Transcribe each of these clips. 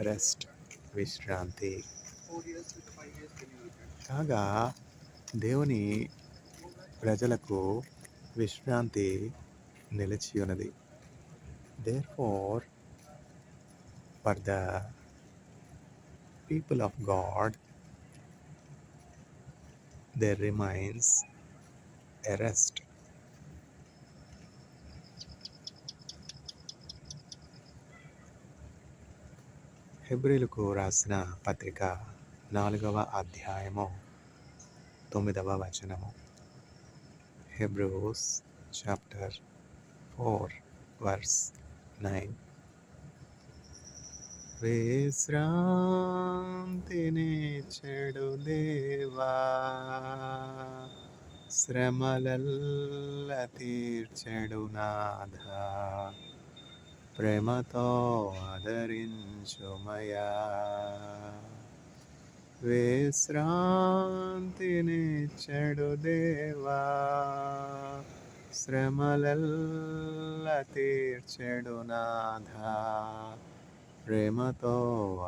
Rest, విశ్రాంతి. కాగా దేవుని ప్రజలకు విశ్రాంతి నిలిచి ఉన్నది. Therefore, for the people of God, there remains a rest. హెబ్రీలకు రాసిన పత్రిక 4వ అధ్యాయము 9వ వచనము. Hebrews chapter 4 verse 9. విశ్రాంతిని చెడు దేవా, శ్రమలల్ల తీర్చెడు నాథా, ప్రేమతో ఆదరించుమయా. విశ్రాంతిని చెడు దేవా, శ్రమలల్ల తీర్చెడు నాథా, ప్రేమతో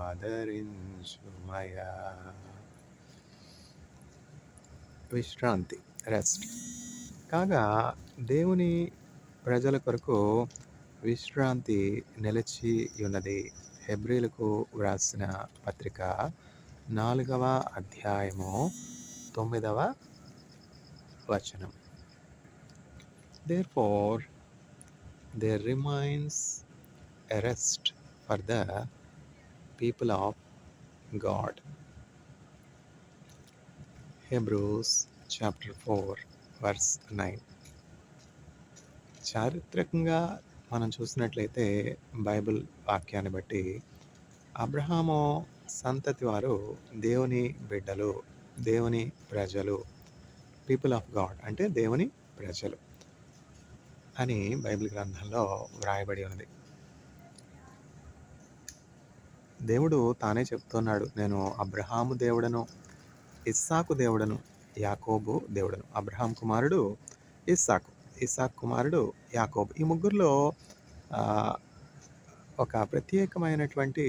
ఆదరించుమయా. విశ్రాంతి, రెస్ట్. కాగా దేవుని ప్రజల కొరకు విశ్రాంతి నిలిచి ఉన్నది. హెబ్రీలకు వ్రాసిన పత్రిక 4వ అధ్యాయము 9వ వచనం. Therefore, there remains a rest for the people of God. Hebrews chapter 4 verse 9. చారిత్రకంగా మనం చూసినట్లయితే బైబిల్ వాక్యాన్ని బట్టి అబ్రహాము సంతతి వారు దేవుని బిడ్డలు, దేవుని ప్రజలు, పీపుల్ ఆఫ్ గాడ్ అంటే దేవుని ప్రజలు అని బైబిల్ గ్రంథంలో వ్రాయబడి ఉన్నది. దేవుడు తానే చెప్తున్నాడు, నేను అబ్రహాము దేవుడను, ఇస్సాకు దేవుడను, యాకోబు దేవుడను. అబ్రహాం కుమారుడు ఇస్సాకు, ఇస్సాకు కుమారుడు యాకోబు. ఈ ముగ్గురులో ఒక ప్రత్యేకమైనటువంటి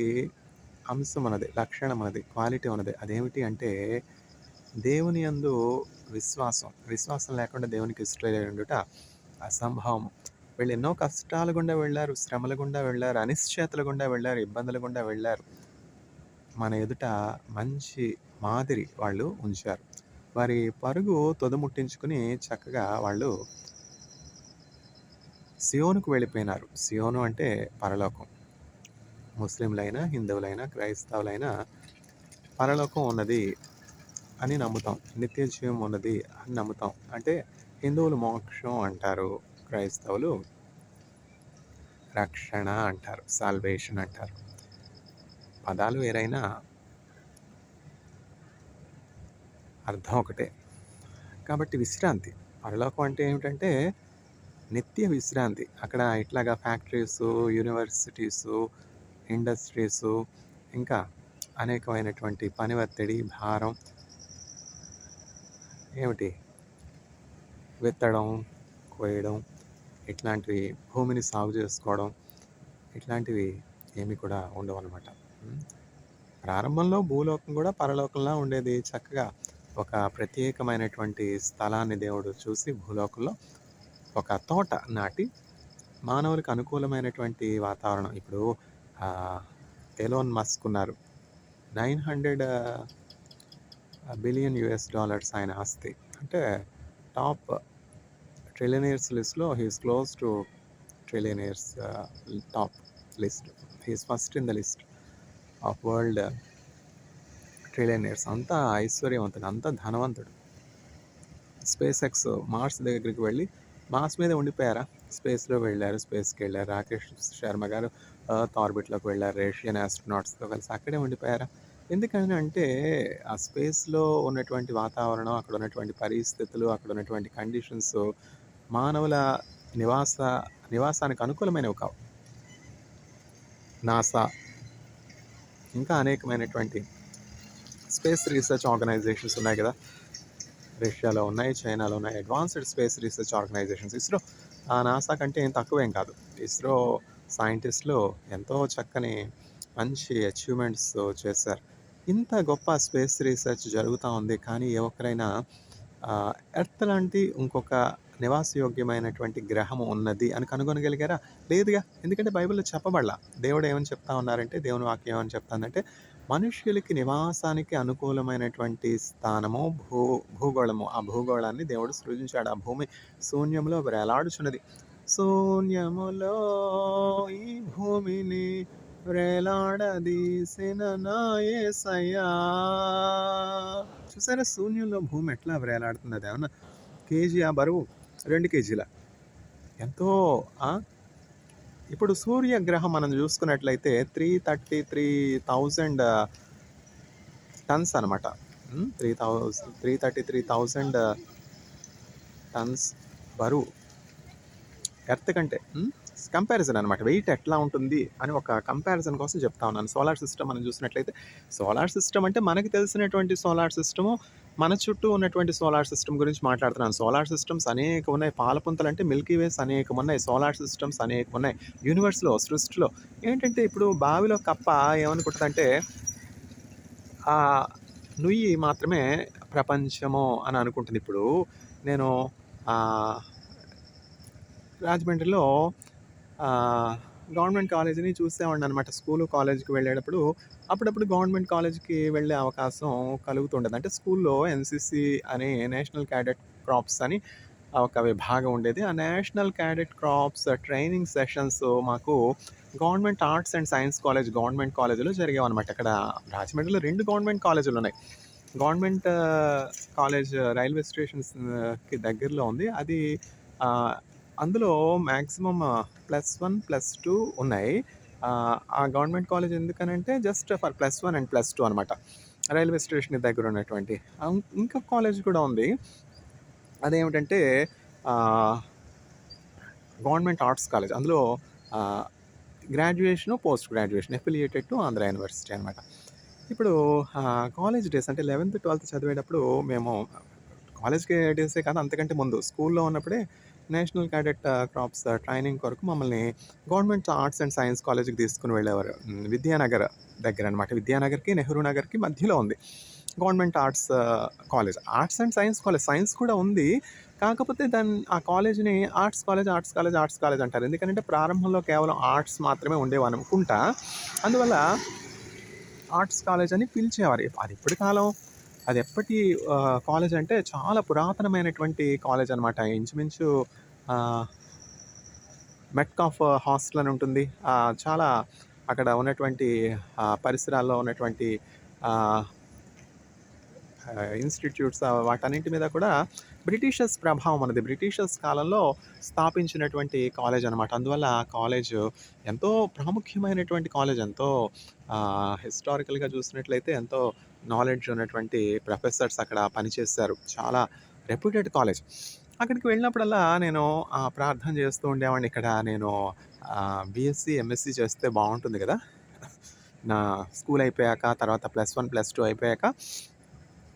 అంశం ఉన్నది, లక్షణం ఉన్నది, క్వాలిటీ ఉన్నది. అదేమిటి అంటే దేవుని యందు విశ్వాసం లేకుండా దేవునికి ఇష్టలేనుట అసంభవం. వీళ్ళు ఎన్నో కష్టాల గుండా వెళ్ళారు, శ్రమల గుండా వెళ్ళారు, అనిశ్చయతల గుండా వెళ్ళారు, ఇబ్బందుల గుండా వెళ్ళారు. మన ఎదుట మంచి మాదిరి వాళ్ళు ఉంచారు. వారి పరుగు తొదముట్టించుకుని చక్కగా వాళ్ళు సియోనుకు వెళ్ళిపోయినారు. సియోను అంటే పరలోకం. ముస్లింలైనా, హిందువులైనా, క్రైస్తవులైనా పరలోకం ఉన్నది అని నమ్ముతాం, నిత్య జీవం ఉన్నది అని నమ్ముతాం. అంటే హిందువులు మోక్షం అంటారు, క్రైస్తవులు రక్షణ అంటారు, సాల్వేషన్ అంటారు. పదాలు వేరైనా అర్థం ఒకటే. కాబట్టి విశ్రాంతి, పరలోకం అంటే ఏమిటంటే నిత్య విశ్రాంతి. అక్కడ ఇట్లాగా ఫ్యాక్టరీసు, యూనివర్సిటీసు, ఇండస్ట్రీసు, ఇంకా అనేకమైనటువంటి పని ఒత్తిడి, భారం, ఏమిటి విత్తడం, కోయడం, ఇట్లాంటివి, భూమిని సాగు చేసుకోవడం, ఇట్లాంటివి ఏమి కూడా ఉండవు అన్నమాట. ప్రారంభంలో భూలోకం కూడా పరలోకంలా ఉండేది. చక్కగా ఒక ప్రత్యేకమైనటువంటి స్థలాన్ని దేవుడు చూసి భూలోకంలో ఒక తోట నాటి మానవులకు అనుకూలమైనటువంటి వాతావరణం. ఇప్పుడు ఎలోన్ మస్క్ ఉన్నారు, $900 బిలియన్ ఆయన ఆస్తి. అంటే టాప్ ట్రిలియనర్స్ లిస్ట్లో he is close to trillionaires top list. He is first in the list of world trillionaires. అంతా ఐశ్వర్యవంతుడు, అంతా ధనవంతుడు. స్పేస్ ఎక్స్ మార్స్ దగ్గరికి వెళ్ళి మార్స్ మీద ఉండిపోయారా? స్పేస్లో వెళ్ళారు, స్పేస్కి వెళ్ళారు. రాకేష్ శర్మ గారు ఎర్త్ ఆర్బిట్లోకి వెళ్ళారు, రష్యన్ ఆస్ట్రోనాట్స్తో కలిసి అక్కడే ఉండిపోయారా? ఎందుకని అంటే ఆ స్పేస్లో ఉన్నటువంటి వాతావరణం, అక్కడ ఉన్నటువంటి పరిస్థితులు, అక్కడ ఉన్నటువంటి కండిషన్స్ మానవుల నివాసానికి అనుకూలమైనవి కావు. నాసా ఇంకా అనేకమైనటువంటి స్పేస్ రీసెర్చ్ ఆర్గనైజేషన్స్ ఉన్నాయి కదా, రష్యాలో ఉన్నాయి, చైనాలో ఉన్నాయి, advanced space research organizations. ISRO ఆ నాసా కంటే ఏం తక్కువేం కాదు. ఇస్రో సైంటిస్టులు ఎంతో చక్కని మంచి అచీవ్‌మెంట్స్ చేశారు. ఇంత గొప్ప స్పేస్ రీసెర్చ్ జరుగుతా ఉంది. కానీ ఏ ఒక్కరైనా ఎర్త్ లాంటి ఇంకొక నివాసయోగ్యమైనటువంటి గ్రహం ఉన్నది అని కనుగొనగలిగారా? లేదుగా. ఎందుకంటే బైబిల్‌లో చెప్పబడలా. దేవుడు ఏమని చెప్తా ఉన్నారంటే, దేవుని వాక్యం ఏమని చెప్తాందంటే, మనుష్యులకి నివాసానికి అనుకూలమైనటువంటి స్థానము భూగోళము. ఆ భూగోళాన్ని దేవుడు సృజించాడు. ఆ భూమి శూన్యంలో వేలాడుచున్నది. శూన్యములో ఈ భూమిని వ్రేలాడదీసిన నా యేసయ్యా. చూసారా శూన్యంలో భూమి ఎట్లా వ్రేలాడుతుంది? అదేమన్నా కేజీ ఆ బరువు? 2 కేజీలా? ఎంతో ఆ! ఇప్పుడు సూర్యగ్రహం మనం చూసుకున్నట్లయితే 333,000 టన్స్ అనమాట. 333,000 టన్స్ బరువు. ఎర్త్ కంటే. కంపారిజన్ అనమాట. వెయిట్ ఎట్లా ఉంటుంది అని ఒక కంపారిజన్ కోసం చెప్తా ఉన్నాను. సోలార్ సిస్టమ్ మనం చూసినట్లయితే, సోలార్ సిస్టమ్ అంటే మనకు తెలిసినటువంటి సోలార్ సిస్టము, మన చుట్టూ ఉన్నటువంటి సోలార్ సిస్టమ్ గురించి మాట్లాడుతున్నాను. సోలార్ సిస్టమ్స్ అనేకం ఉన్నాయి. పాలపుంతలంటే మిల్కీ వేస్ అనేకం ఉన్నాయి. సోలార్ సిస్టమ్స్ అనేకం ఉన్నాయి. యూనివర్స్‌లో, సృష్టిలో ఏంటంటే ఇప్పుడు బావిలో కప్ప ఏమనుకుంటదంటే నుయ్యి మాత్రమే ప్రపంచము అని అనుకుంటుంది. ఇప్పుడు నేను రాజమండ్రిలో గవర్నమెంట్ కాలేజీని చూసేవాడిననమాట. స్కూలు, కాలేజీకి వెళ్ళేటప్పుడు అప్పుడప్పుడు గవర్నమెంట్ కాలేజీకి వెళ్ళే అవకాశం కలుగుతుండేది. అంటే స్కూల్లో ఎన్‌సీసీ అని నేషనల్ క్యాడెట్ క్రాప్స్ అని ఒక విభాగం ఉండేది. ఆ national cadet corps training sessions మాకు government arts and science college, government కాలేజీలో జరిగేవన్నమాట. ఇక్కడ రాజమండ్రిలో 2 గవర్నమెంట్ కాలేజీలున్నాయి. గవర్నమెంట్ కాలేజ్ రైల్వే స్టేషన్స్‌కి దగ్గరలో ఉంది. అది అందులో మ్యాక్సిమమ్ +1, +2 ఉన్నాయి. ఆ గవర్నమెంట్ కాలేజ్ ఎందుకనంటే జస్ట్ ఫర్ +1 అండ్ +2 అనమాట. రైల్వే స్టేషన్‌కి దగ్గర ఉన్నటువంటి. ఇంకొక కాలేజ్ కూడా ఉంది. అదేమిటంటే గవర్నమెంట్ ఆర్ట్స్ కాలేజ్. అందులో graduation, post graduation affiliated to Andhra university అనమాట. ఇప్పుడు కాలేజ్ డేస్ అంటే 11థ్, 12థ్ చదివేటప్పుడు మేము కాలేజ్‌కి డేసే కాదు అంతకంటే ముందు స్కూల్లో ఉన్నప్పుడే నేషనల్ క్యాడెట్ క్రాప్స్ ట్రైనింగ్ కొరకు మమ్మల్ని గవర్నమెంట్ ఆర్ట్స్ అండ్ సైన్స్ కాలేజ్‌కి తీసుకొని వెళ్ళేవారు. విద్యానగర్ దగ్గర అనమాట. విద్యానగర్‌కి, నెహ్రూ నగర్‌కి మధ్యలో ఉంది government arts college. Arts and science college. Science కూడా ఉంది. కాకపోతే ఆ కాలేజ్‌ని arts college, arts college, arts college అంటారు. ఎందుకంటే ప్రారంభంలో కేవలం ఆర్ట్స్ మాత్రమే ఉండేవనుకుంటా. అందువల్ల ఆర్ట్స్ కాలేజ్ అని పిలిచేవారు. అది ఎప్పటి కాలం, అది ఎప్పటి కాలేజ్ అంటే చాలా పురాతనమైనటువంటి కాలేజ్ అనమాట. ఇంచుమించు మెట్కాఫ్ హాస్టల్ అని ఉంటుంది. చాలా అక్కడ ఉన్నటువంటి పరిసరాల్లో ఉన్నటువంటి ఇన్స్టిట్యూట్స్ వాటన్నింటి మీద కూడా బ్రిటిషర్స్ ప్రభావం ఉన్నది. బ్రిటిషర్స్ కాలంలో స్థాపించినటువంటి కాలేజ్ అనమాట. అందువల్ల ఆ కాలేజ్ ఎంతో ప్రాముఖ్యమైనటువంటి కాలేజ్. ఎంతో హిస్టారికల్‌గా చూసినట్లయితే ఎంతో నాలెడ్జ్ ఉన్నటువంటి ప్రొఫెసర్స్ అక్కడ పనిచేశారు. చాలా రెప్యూటెడ్ కాలేజ్. అక్కడికి వెళ్ళినప్పుడల్లా నేను ప్రార్థన చేస్తూ ఉండేవాడిని. ఇక్కడ నేను బీఎస్సీ, ఎంఎస్సీ చేస్తే బాగుంటుంది కదా! నా స్కూల్ అయిపోయాక, తర్వాత +1, +2 అయిపోయాక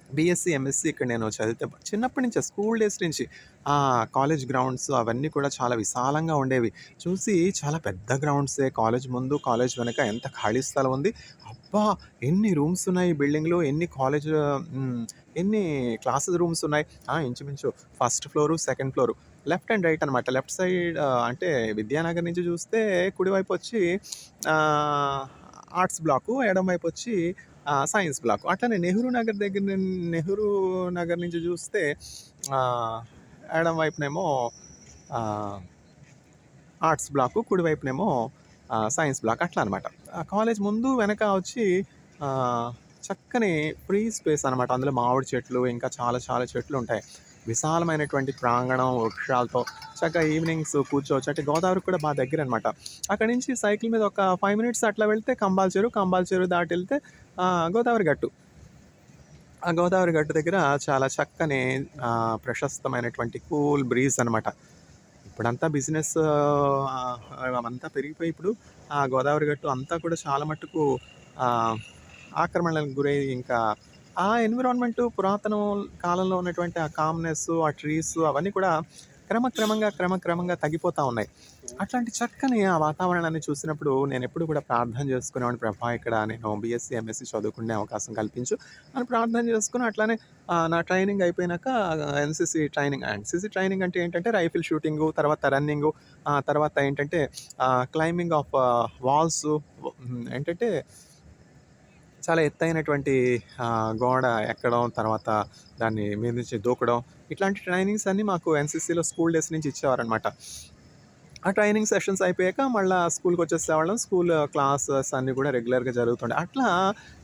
బీఎస్సీ, ఎంఎస్సీ ఇక్కడ నేను చదివితే చిన్నప్పటి నుంచే స్కూల్ డేస్ నుంచి కాలేజ్ గ్రౌండ్స్ అవన్నీ కూడా చాలా విశాలంగా ఉండేవి. చూసి చాలా పెద్ద గ్రౌండ్సే కాలేజ్ ముందు, కాలేజ్ వెనక ఎంత ఖాళీ స్థలం ఉంది. అబ్బా! ఎన్ని రూమ్స్ ఉన్నాయి ఈ బిల్డింగ్‌లో, ఎన్ని క్లాసెస్ రూమ్స్ ఉన్నాయి. ఇంచుమించు first floor, second floor, left and right అనమాట. లెఫ్ట్ సైడ్ అంటే విద్యానగర్ నుంచి చూస్తే కుడివైపు వచ్చి ఆర్ట్స్ బ్లాకు, ఎడమ వైపు వచ్చి సైన్స్ బ్లాక్. అట్లనే నెహ్రూ నగర్ నుంచి చూస్తే ఎడమ వైపునేమో ఆర్ట్స్ బ్లాకు, కుడివైపునేమో సైన్స్ బ్లాక్ అట్లా అనమాట. కాలేజ్ ముందు వెనక వచ్చి చక్కని ఫ్రీ స్పేస్ అనమాట. అందులో మామిడి చెట్లు ఇంకా చాలా చాలా చెట్లు ఉంటాయి. విశాలమైనటువంటి ప్రాంగణం వృక్షాలతో చక్కగా ఈవినింగ్స్ కూర్చోవచ్చు. అంటే గోదావరికి కూడా బాగా దగ్గర అనమాట. అక్కడి నుంచి సైకిల్ మీద ఒక 5 మినిట్స్ అట్లా వెళ్తే కంబాల చెరువు దాటి వెళ్తే గోదావరి గట్టు. ఆ గోదావరి గట్టు దగ్గర చాలా చక్కని ప్రశస్తమైనటువంటి కూల్ బ్రీజ్ అనమాట. ఇప్పుడంతా బిజినెస్ అంతా పెరిగిపోయి ఇప్పుడు ఆ గోదావరి గట్టు అంతా కూడా చాలా మట్టుకు ఆక్రమణలకు గురై ఇంకా ఆ ఎన్విరాన్మెంట్ పురాతన కాలంలో ఉన్నటువంటి ఆ కామ్నెస్, ఆ ట్రీస్ అవన్నీ కూడా క్రమక్రమంగా తగ్గిపోతూ ఉన్నాయి. అట్లాంటి చక్కని ఆ వాతావరణాన్ని చూసినప్పుడు నేనెప్పుడు కూడా ప్రార్థన చేసుకునేవాడిని. ప్రభా! ఇక్కడ నేను బీఎస్సీ, ఎంఎస్సీ చదువుకునే అవకాశం కల్పించు అని ప్రార్థన చేసుకొని అట్లానే నా ట్రైనింగ్ అయిపోయినాక ఎన్‌సీసీ ట్రైనింగ్ అంటే ఏంటంటే రైఫిల్ షూటింగు, తర్వాత రన్నింగు, తర్వాత ఏంటంటే క్లైంబింగ్ ఆఫ్ వాల్సు, ఏంటంటే చాలా ఎత్తైనటువంటి గోడ ఎక్కడం, తర్వాత దాన్ని మీద నుంచి దూకడం, ఇట్లాంటి ట్రైనింగ్స్ అన్నీ మాకు ఎన్‌సీసీలో స్కూల్ డేస్ నుంచి ఇచ్చేవారనమాట. ఆ ట్రైనింగ్ సెషన్స్ అయిపోయాక మళ్ళా స్కూల్‌కొచ్చేసేవాళ్ళం. స్కూల్ క్లాసెస్ అన్నీ కూడా రెగ్యులర్‌గా జరుగుతుండే. అట్లా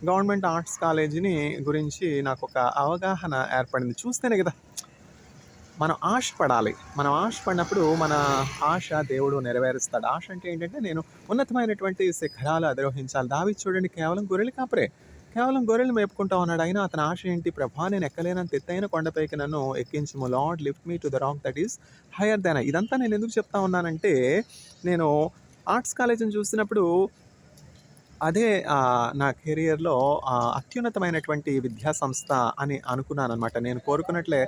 గవర్నమెంట్ ఆర్ట్స్ కాలేజీని గురించి నాకొక అవగాహన ఏర్పడింది. చూస్తేనే కదా మనం ఆశపడాలి. మనం ఆశపడినప్పుడు మన ఆశ దేవుడు నెరవేరుస్తాడు. ఆశ అంటే ఏంటంటే నేను ఉన్నతమైనటువంటి శిఖరాలు అధిరోహించాలి. దావీదు చూడండి కేవలం గొర్రెల కాపరే. కేవలం గొర్రెలు మేపుకుంటా ఉన్నాడు. అయినా అతని ఆశ ఏంటి? ప్రభా! నేను ఎక్కలేనంత ఎత్తైన కొండపైకి నన్ను ఎక్కించుము. Lord lift me to the rock that is higher than I. ఇదంతా నేను ఎందుకు చెప్తా ఉన్నానంటే నేను ఆర్ట్స్ కాలేజ్‌ని చూసినప్పుడు అదే నా కెరియర్‌లో అత్యున్నతమైనటువంటి విద్యా సంస్థ అని అనుకున్నాననమాట. నేను కోరుకున్నట్లే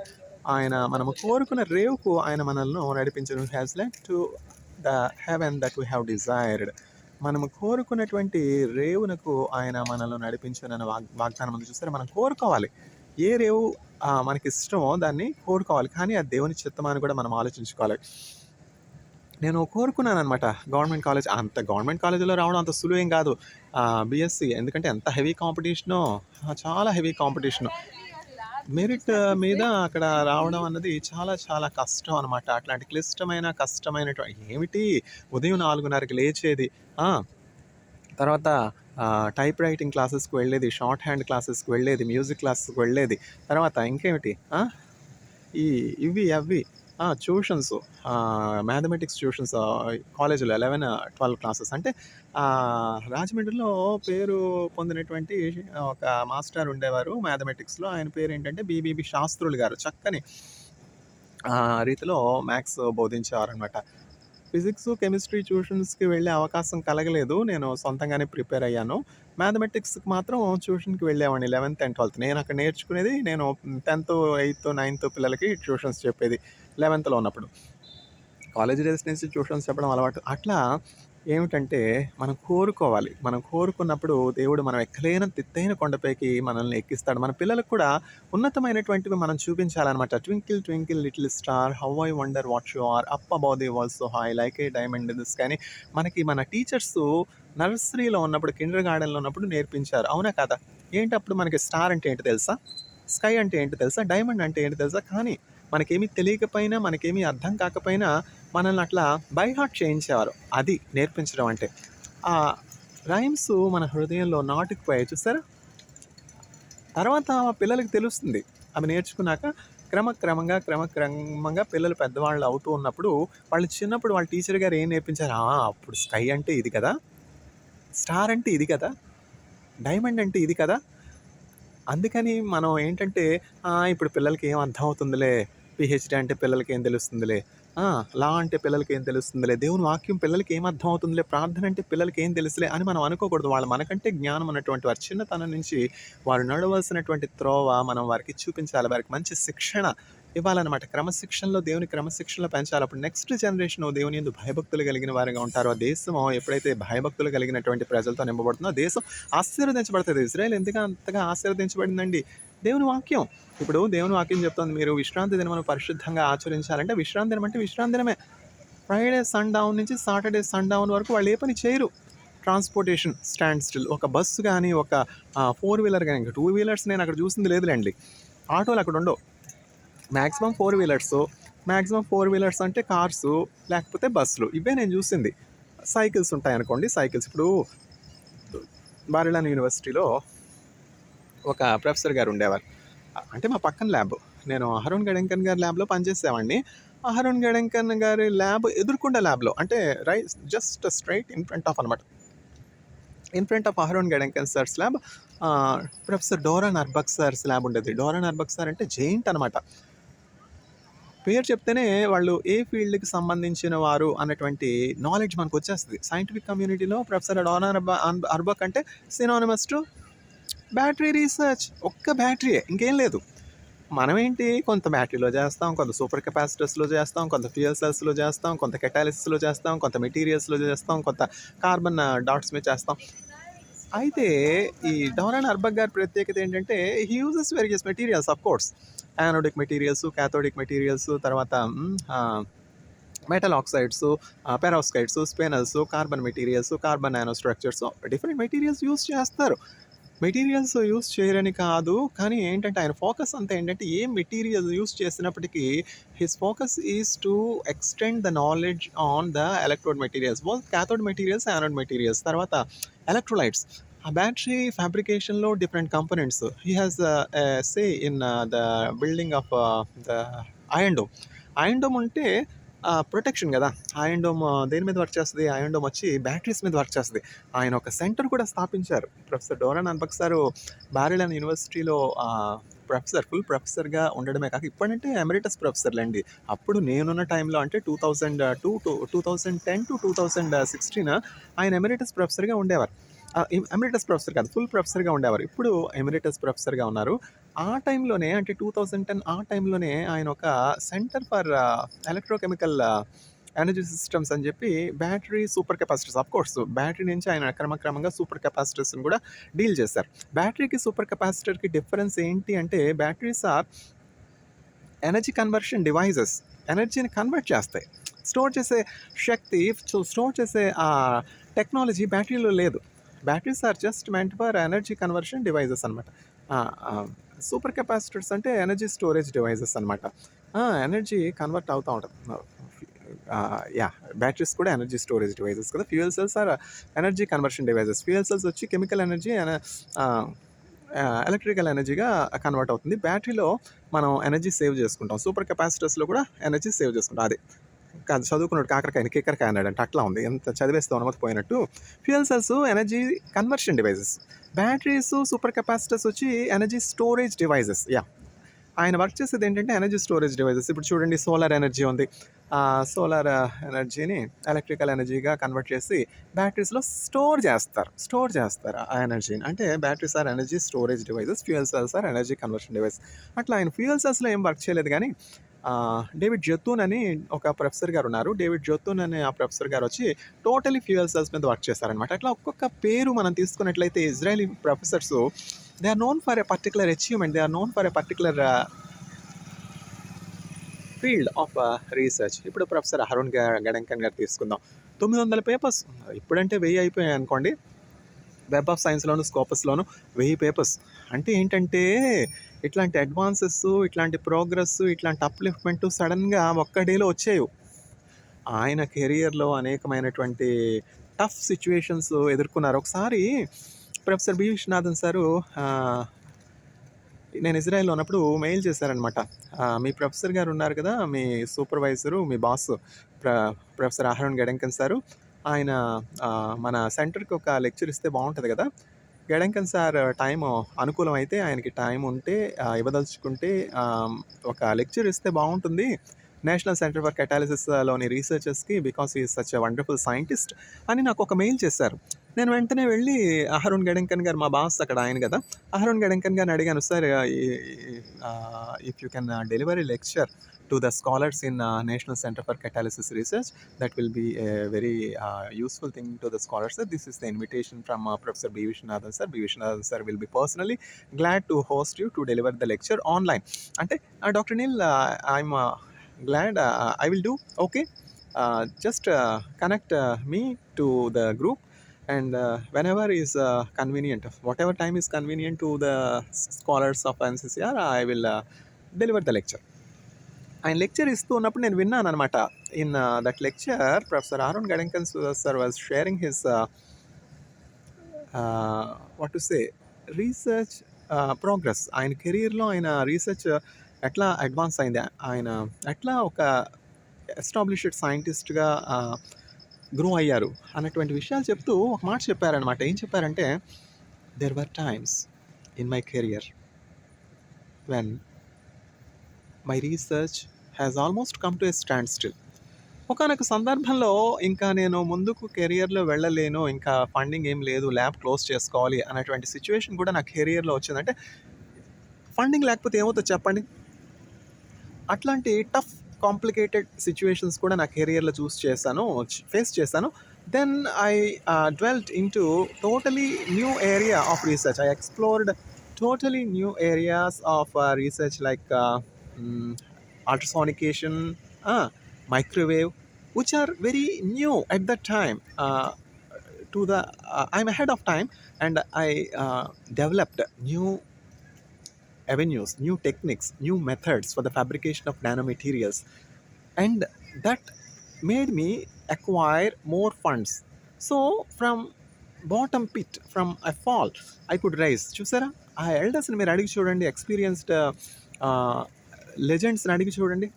మనము కోరుకున్న రేవుకు ఆయన మనల్ని నడిపించును. He has led to the heaven that we have desired. మనము కోరుకున్నటువంటి రేవునకు ఆయన మనల్ని నడిపించునన్న వాగ్దానం ఉంది చూసారా? మనం కోరుకోవాలి. ఏ రేవు మనకిష్టమో దాన్ని కోరుకోవాలి. కానీ అది దేవుని చిత్తమా అని కూడా మనం ఆలోచించుకోవాలి. నేను కోరుకున్నాననమాట గవర్నమెంట్ కాలేజీలో రావడం అంత సులువేం కాదు. బీఎస్సీ ఎందుకంటే ఎంత హెవీ కాంపిటీషనో, చాలా హెవీ కాంపిటీషను. మెరిట్ మీద అక్కడ రావడం అన్నది చాలా చాలా కష్టం అనమాట. అట్లాంటి క్లిష్టమైన, ఏమిటి ఉదయం 4:30కి లేచేది. తర్వాత టైప్ రైటింగ్ క్లాసెస్‌కి వెళ్ళేది, షార్ట్ హ్యాండ్ క్లాసెస్‌కి వెళ్ళేది, మ్యూజిక్ క్లాసెస్‌కి వెళ్ళేది. తర్వాత ఇంకేమిటి ఈ ఇవి అవి ట్యూషన్స్, మ్యాథమెటిక్స్ ట్యూషన్స్ కాలేజీలో 11, 12 క్లాసెస్. అంటే రాజమండ్రిలో పేరు పొందినటువంటి ఒక మాస్టర్ ఉండేవారు మ్యాథమెటిక్స్‌లో. ఆయన పేరేంటంటే బీబీబీ శాస్త్రులు గారు. చక్కని రీతిలో మ్యాథ్స్ బోధించేవారనమాట. ఫిజిక్స్, కెమిస్ట్రీ ట్యూషన్స్‌కి వెళ్ళే అవకాశం కలగలేదు. నేను సొంతంగానే ప్రిపేర్ అయ్యాను. మ్యాథమెటిక్స్‌కి మాత్రం ట్యూషన్‌కి వెళ్ళేవాడిని 11థ్ అండ్ 12థ్. నేను అక్కడ నేర్చుకునేది నేను 10థ్, 8థ్, 9థ్ పిల్లలకి ట్యూషన్స్ చెప్పేది 11థ్‌లో ఉన్నప్పుడు. కాలేజ్ డేస్ నుంచి ట్యూషన్స్ చెప్పడం అలవాటు. అట్లా ఏమిటంటే మనం కోరుకోవాలి. మనం కోరుకున్నప్పుడు దేవుడు మనం ఎక్కలేనంత ఎత్తైన కొండపైకి మనల్ని ఎక్కిస్తాడు. మన పిల్లలకు కూడా ఉన్నతమైనటువంటివి మనం చూపించాలనమాట. Twinkle twinkle little star how I wonder what you are up above the world so high like a diamond in the sky అని మనకి మన టీచర్సు నర్సరీలో ఉన్నప్పుడు, కిండర్ గార్డెన్‌లో ఉన్నప్పుడు నేర్పించారు. అవునా కాదా? ఏంటప్పుడు మనకి స్టార్ అంటే ఏంటో తెలుసా? స్కై అంటే ఏంటో తెలుసా? డైమండ్ అంటే ఏంటో తెలుసా? కానీ మనకేమీ తెలియకపోయినా, మనకేమీ అర్థం కాకపోయినా మనల్ని అట్లా బై హార్ట్ చేయించేవారు. అది నేర్పించడం అంటే. ఆ రైమ్స్ మన హృదయంలో నాటుకుపోయాయి చూసారా? తర్వాత పిల్లలకి తెలుస్తుంది. అవి నేర్చుకున్నాక క్రమక్రమంగా పిల్లలు పెద్దవాళ్ళు అవుతూ ఉన్నప్పుడు, వాళ్ళు చిన్నప్పుడు వాళ్ళ టీచర్ గారు ఏం నేర్పించారు? అప్పుడు స్కై అంటే ఇది కదా! స్టార్ అంటే ఇది కదా! డైమండ్ అంటే ఇది కదా! అందుకని మనం ఏంటంటే, ఇప్పుడు పిల్లలకి ఏం అర్థమవుతుందిలే. పీహెచ్‌డీ అంటే పిల్లలకి ఏం తెలుస్తుందిలే. లా అంటే పిల్లలకి ఏం తెలుస్తుందిలే. దేవుని వాక్యం పిల్లలకి ఏం అర్థమవుతుందిలే. ప్రార్థన అంటే పిల్లలకి ఏం తెలుసులే అని మనం అనుకోకూడదు. వాళ్ళు మనకంటే జ్ఞానం ఉన్నటువంటి వారు. చిన్నతనం నుంచి వారు నడవలసినటువంటి త్రోవ మనం వారికి చూపించాలి. వారికి మంచి శిక్షణ ఇవ్వాలన్నమాట. దేవుని క్రమశిక్షణలో పెంచాలి. అప్పుడు నెక్స్ట్ జనరేషన్ దేవుని యందు భయభక్తులు కలిగిన వారిగా ఉంటారు. ఆ దేశం ఎప్పుడైతే భయభక్తులు కలిగినటువంటి ప్రజలతో నింపబడుతుందో ఆ దేశం ఆశీర్వదించబడుతుంది. ఇజ్రాయేల్ ఎందుకు అంతగా ఆశీర్వదించబడిందండి? దేవుని వాక్యం. ఇప్పుడు దేవుని వాక్యం చెప్తుంది మీరు విశ్రాంతి దినమును పరిశుద్ధంగా ఆచరించాలంటే విశ్రాంతి దినం అంటే విశ్రాంతి దినమే. ఫ్రైడే సన్‌డౌన్ నుంచి సాటర్డే సన్‌డౌన్ వరకు వాళ్ళు ఏ పని చేయరు. Transportation stand still. ఒక బస్సు గానీ, ఒక 4 వీలర్ గానీ, ఇంక 2 వీలర్స్ నేను అక్కడ చూసింది లేదులెండి. ఆటోలు అక్కడ ఉండవు. మాక్సిమం 4 వీలర్స్ అంటే కార్సు, లేకపోతే బస్సులు. ఇవే నేను చూసింది. సైకిల్స్ ఉంటాయనుకోండి. ఇప్పుడు బారిలాన్ యూనివర్సిటీలో ఒక ప్రొఫెసర్ గారు ఉండేవారు. అంటే మా పక్కన ల్యాబ్. నేను అహరోన్ గడెంకన్ గారి ల్యాబ్‌లో పనిచేసేవాడిని. అహరోన్ గడెంకన్ గారి ల్యాబ్ ఎదురుగుండా ల్యాబ్‌లో అంటే just straight in front of అనమాట. In front of Aharon Gedanken sir's lab professor Doron Aurbach sir's lab ఉండేది. డోరాన్ అర్బక్ సార్ అంటే జెయింట్ అనమాట. పేరు చెప్తేనే వాళ్ళు ఏ ఫీల్డ్‌కి సంబంధించిన వారు అన్నటువంటి నాలెడ్జ్ మనకొచ్చేస్తది. సైంటిఫిక్ కమ్యూనిటీలో ప్రొఫెసర్ డోరాన్ అర్బక్ అంటే సినానిమస్ టు బ్యాటరీ రీసెర్చ్. ఒక్క బ్యాటరీయే ఇంకేం లేదు. మనమేంటి కొంత బ్యాటరీలో చేస్తాం, కొంత సూపర్ కెపాసిటర్స్‌లో చేస్తాం, కొంత ఫ్యూయల్ సెల్స్‌లో చేస్తాం, కొంత కెటాలిసిస్‌లో చేస్తాం, కొంత మెటీరియల్స్‌లో చేస్తాం, కొంత కార్బన్ డాట్స్ మీద చేస్తాం. అయితే ఈ డౌరాన్ అర్బక్ గారి ప్రత్యేకత ఏంటంటే he uses various materials of course. Anodic materials, cathodic materials, తర్వాత metal oxides, peroxides, spinels, carbon materials, carbon nano structures, different materials use చేస్తారు. మెటీరియల్స్ యూజ్ చేయరని కాదు. కానీ ఏంటంటే ఆయన ఫోకస్ అంతా ఏంటంటే ఏ మెటీరియల్ యూజ్ చేసినప్పటికీ his focus is to extend the knowledge on the electrode materials, both cathode materials, anode materials. తర్వాత ఎలక్ట్రోలైట్స్. ఆ బ్యాటరీ ఫ్యాబ్రికేషన్‌లో different components. He has say in the building of the iron dome. Iron dome అంటే protection కదా! Iron dome దేని మీద work చేస్తది? Iron dome వచ్చి batteries మీద వర్క్ చేస్తది. ఆయన ఒక సెంటర్ కూడా స్థాపించారు. ప్రొఫెసర్ డోరాన్ అర్బక్ సారు బారెలాన్ యూనివర్సిటీలో ఫుల్ ప్రొఫెసర్‌గా ఉండడమే కాక ఇప్పుడంటే ఎమెరిటస్ ప్రొఫెసర్‌లండి. అప్పుడు నేనున్న టైంలో అంటే 2010-2016 ఆయన ఎమెరిటస్ ప్రొఫెసర్‌గా ఉండేవారు. ఎమెరిటస్ ప్రొఫెసర్ కాదు, ఫుల్ ప్రొఫెసర్‌గా ఉండేవారు. ఇప్పుడు ఎమెరిటస్ ప్రొఫెసర్‌గా ఉన్నారు. ఆ టైంలోనే అంటే 2010 ఆ టైంలోనే ఆయన ఒక centre for electrochemical energy systems అని చెప్పి battery super capacitors, of course battery నుంచి ఆయన క్రమక్రమంగా సూపర్ కెపాసిటర్స్‌ని కూడా డీల్ చేశారు. బ్యాటరీకి సూపర్ కెపాసిటర్‌కి డిఫరెన్స్ ఏంటి అంటే batteries are energy conversion devices. ఎనర్జీని కన్వర్ట్ చేస్తాయి. స్టోర్ చేసే శక్తి, స్టోర్ చేసే టెక్నాలజీ బ్యాటరీలో లేదు. Batteries are just meant for energy conversion devices అనమాట. సూపర్ కెపాసిటర్స్ అంటే ఎనర్జీ స్టోరేజ్ డివైజెస్ అనమాట. ఎనర్జీ కన్వర్ట్ అవుతూ ఉంటుంది. బ్యాటరీస్ కూడా ఎనర్జీ స్టోరేజ్ డివైజెస్ కదా. Fuel cells are energy conversion devices. Fuel cells వచ్చి కెమికల్ ఎనర్జీ ఎలక్ట్రికల్ ఎనర్జీగా కన్వర్ట్ అవుతుంది. బ్యాటరీలో మనం ఎనర్జీ సేవ్ చేసుకుంటాం. సూపర్ కెపాసిటర్స్‌లో కూడా ఎనర్జీ సేవ్ చేసుకుంటాం. అదే కాదు, చదువుకున్నాడు కాకరకాయని కిక్కరకాయ అన్నాడంట. అట్లా ఉంది. ఎంత చదివేస్తే అనుమతి పోయినట్టు. Fuel cells energy conversion devices. Batteries, super capacitors వచ్చి ఎనర్జీ స్టోరేజ్ డివైజెస్. ఆయన వర్క్ చేసేది ఏంటంటే ఎనర్జీ స్టోరేజ్ డివైజెస్. ఇప్పుడు చూడండి, సోలార్ ఎనర్జీ ఉంది. సోలార్ ఎనర్జీని ఎలక్ట్రికల్ ఎనర్జీగా కన్వర్ట్ చేసి బ్యాటరీస్‌లో స్టోర్ చేస్తారు ఆ ఎనర్జీని. అంటే batteries are energy storage devices, fuel cells are energy conversion device. అట్లా ఆయన ఫ్యూయల్ సెల్స్‌లో ఏం వర్క్ చేయలేదు కానీ డేవిడ్ జొత్తూన్ అని ఒక ప్రొఫెసర్ గారు ఉన్నారు. డేవిడ్ జొత్తూన్ అనే ఆ ప్రొఫెసర్ గారు వచ్చి టోటలీ ఫ్యూయల్ సెల్స్ మీద వర్క్ చేశారనమాట. అట్లా ఒక్కొక్క పేరు మనం తీసుకున్నట్లయితే Israeli professors, they are known for a particular achievement, they are known for a particular field of research. ఇప్పుడు ప్రొఫెసర్ అహరోన్ గడెంకన్ గారు తీసుకుందాం. 900 పేపర్స్, ఇప్పుడంటే 1000 అయిపోయాయి అనుకోండి. వెబ్ ఆఫ్ సైన్స్‌లోను, స్కోపస్‌లోను 1000 పేపర్స్. అంటే ఏంటంటే ఇట్లాంటి అడ్వాన్సెస్, ఇట్లాంటి ప్రోగ్రెస్, ఇట్లాంటి అప్‌లిఫ్ట్‌మెంట్ సడన్‌గా ఒక్క డేలో వచ్చేయవు. ఆయన కెరియర్‌లో అనేకమైనటువంటి టఫ్ సిట్యుయేషన్స్ ఎదుర్కొన్నారు. ఒకసారి ప్రొఫెసర్ బి. విశ్వనాథన్ సారు నేను ఇజ్రాయెల్‌లో ఉన్నప్పుడు మెయిల్ చేశారనమాట. మీ ప్రొఫెసర్ గారు ఉన్నారు కదా, మీ సూపర్వైజరు, మీ బాస్ ప్రొఫెసర్ అహరోన్ గడెంకన్ సారు, ఆయన మన సెంటర్‌కి ఒక లెక్చర్ ఇస్తే బాగుంటుంది కదా. గడెంకన్ సార్ టైము అనుకూలం అయితే, ఆయనకి టైం ఉంటే ఇవ్వదలుచుకుంటే ఒక లెక్చర్ ఇస్తే బాగుంటుంది నేషనల్ సెంటర్ ఫర్ కెటాలిసిస్‌లోని రీసెర్చర్స్‌కి, because he is such a wonderful scientist అని నాకు ఒక మెయిల్ చేశారు. నేను వెంటనే వెళ్ళి అహరోన్ గడెంకన్ గారు, మా బాస్ అక్కడ ఆయన కదా, అహరోన్ గడెంకన్ గారిని అడిగాను, sir if you can deliver a lecture to the scholars in national centre for catalysis research, that will be a very useful thing to the scholars, sir. This is the invitation from Professor B. Vishwanathan sir. B. Vishwanathan sir will be personally glad to host you to deliver the lecture online. Ante Dr. Neil, I'm glad, I will do. Okay, just connect me to the group, and whenever is convenient, whatever time is convenient to the scholars of NCCR, I will deliver the lecture. ఆయన lecture ఇస్తూ ఉన్నప్పుడు నేను విన్నాను అనమాట. In that lecture professor Aharon Gedanken sir was sharing his what to say research progress. ఆయన కెరీర్లో ఆయన research ఎట్లా అడ్వాన్స్ అయింది, ఆయన ఎట్లా ఒక ఎస్టాబ్లిష్డ్ సైంటిస్ట్గా గ్రో అయ్యారు అన్నటువంటి విషయాలు చెప్తూ ఒక మాట చెప్పారనమాట. ఏం చెప్పారంటే, there were times in my career when my research has almost come to a stand still. ఒకానొక సందర్భంలో ఇంకా నేను ముందుకు కెరియర్లో వెళ్ళలేను, ఇంకా ఫండింగ్ ఏం లేదు, ల్యాబ్ క్లోజ్ చేసుకోవాలి అనేటువంటి సిచ్యువేషన్ కూడా నా కెరియర్లో వచ్చింది. అంటే ఫండింగ్ లేకపోతే ఏమవుతుంది చెప్పండి. అట్లాంటి టఫ్ కాంప్లికేటెడ్ సిచ్యువేషన్స్ కూడా నా కెరియర్‌లో ఫేస్ చేశాను. Then I dwelt into totally new area of research. I explored totally new areas of research like mm, ultrasonication, microwave, which are very new at that time. I'm ahead of time, and I developed new avenues, new techniques, new methods for the fabrication of nanomaterials, and that made me acquire more funds. So from bottom pit, from a fall, I could rise. చూసారా ఆ ఎల్డర్స్ని మీరు అడిగి చూడండి, experienced లెజెండ్స్ని అడిగి చూడండి.